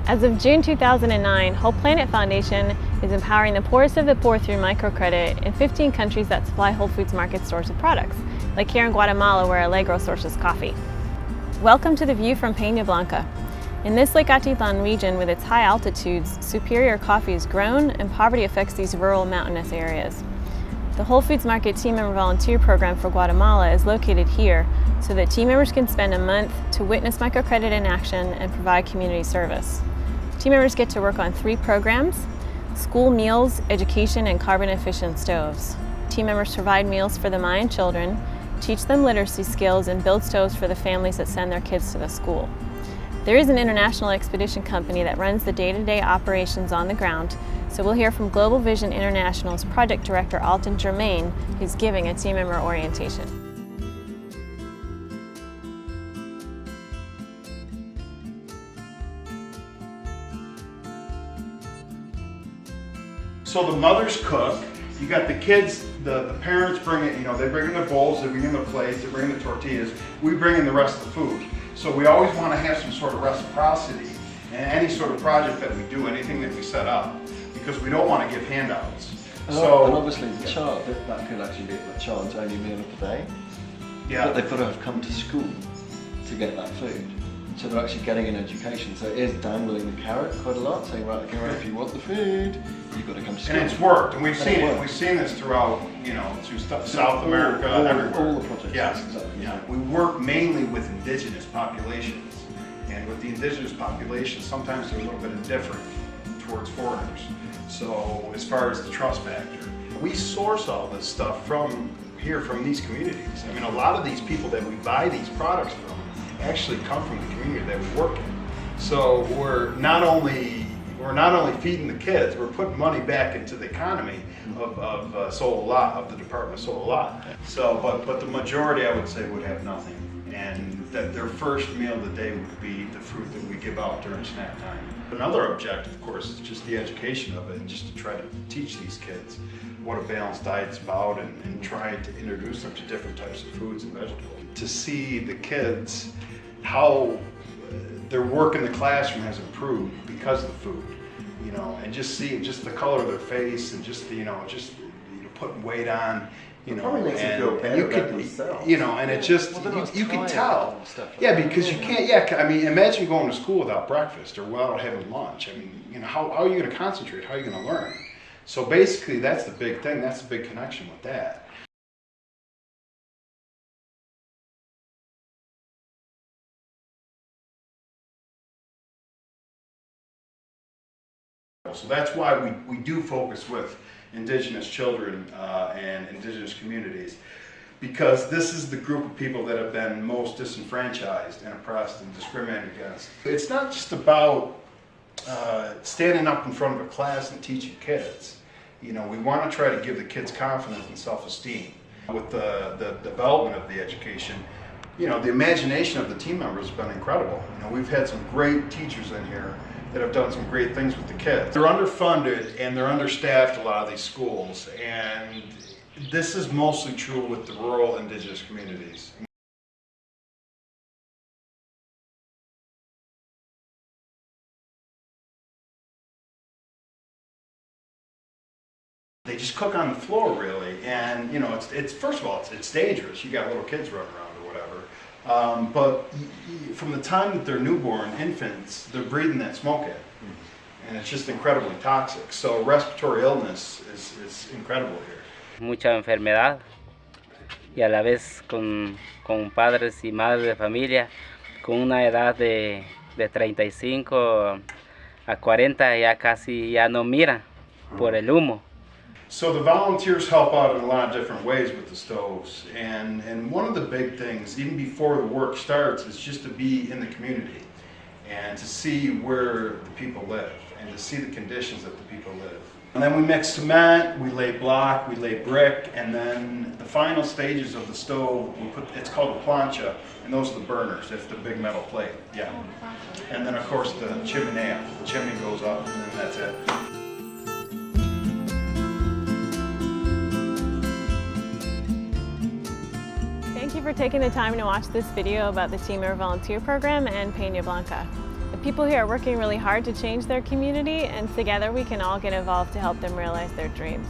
As of June 2009, Whole Planet Foundation is empowering the poorest of the poor through microcredit in 15 countries that supply Whole Foods Market stores with products, like here in Guatemala where Allegro sources coffee. Welcome to the view from Peña Blanca. In this Lake Atitlán region with its high altitudes, superior coffee is grown and poverty affects these rural mountainous areas. The Whole Foods Market Team Member Volunteer Program for Guatemala is located here so that team members can spend a month to witness microcredit in action and provide community service. Team members get to work on 3 programs: school meals, education, and carbon-efficient stoves. Team members provide meals for the Mayan children, teach them literacy skills, and build stoves for the families that send their kids to the school. There is an international expedition company that runs the day-to-day operations on the ground, so we'll hear from Global Vision International's Project Director Alton Grameen, who's giving a team member orientation. So the mothers cook, you got the kids, the parents bring it, they bring in the bowls, they bring in the plates, they bring in the tortillas, we bring in the rest of the food. So we always want to have some sort of reciprocity in any sort of project that we do, anything that we set up, because we don't want to give handouts. And obviously the child, that could actually be the child's only meal of the day. Yeah. But they've got to have come to school to get that food. So they're actually getting an education. So it is dangling the carrot quite a lot, saying, right, okay, right, if you want the food, you've got to come to school. And it's worked, and we've seen it. We've seen this throughout, through South America, everywhere. All the projects. Yeah. Exactly. Yeah. We work mainly with indigenous populations, and with the indigenous populations, sometimes they're a little bit indifferent towards foreigners. So as far as the trust factor, we source all this stuff from these communities. I mean, a lot of these people that we buy these products from actually come from the community that we work in. So we're not only feeding the kids, we're putting money back into the economy of the Department of Sololá. So, but the majority, I would say, would have nothing, and that their first meal of the day would be the fruit that we give out during snack time. Another objective, of course, is just the education of it, and just to try to teach these kids what a balanced diet's about, and try to introduce them to different types of foods and vegetables. To see the kids, how their work in the classroom has improved because of the food, and just see the color of their face, and just putting weight on, Probably makes them feel better about themselves. and it just, you can tell. Yeah, because you can't, I mean, imagine going to school without breakfast or without having lunch. I mean, how are you going to concentrate? How are you going to learn? So basically, that's the big thing. That's the big connection with that. So that's why we do focus with indigenous children and indigenous communities, because this is the group of people that have been most disenfranchised and oppressed and discriminated against. It's not just about standing up in front of a class and teaching kids. We want to try to give the kids confidence and self-esteem. With the development of the education, the imagination of the team members has been incredible. We've had some great teachers in here that have done some great things with the kids. They're underfunded and they're understaffed, a lot of these schools, and this is mostly true with the rural indigenous communities. They just cook on the floor, really, and it's first of all, it's dangerous. You got little kids running around or whatever. But from the time that they're newborn infants, they're breathing that smoke in, and it's just incredibly toxic. So respiratory illness is incredible here. Mucha enfermedad, y a la vez con padres y madres de familia con una edad de 35 a 40 ya casi ya no mira por el humo. So the volunteers help out in a lot of different ways with the stoves, and one of the big things, even before the work starts, is just to be in the community and to see where the people live and to see the conditions that the people live. And then we mix cement, we lay block, we lay brick, and then the final stages of the stove, it's called the plancha, and those are the burners. That's the big metal plate, yeah. And then of course the chimenea. The chimney goes up, and then that's it. Thank you for taking the time to watch this video about the Team Member Volunteer Program and Peña Blanca. The People here are working really hard to change their community, and together we can all get involved to help them realize their dreams.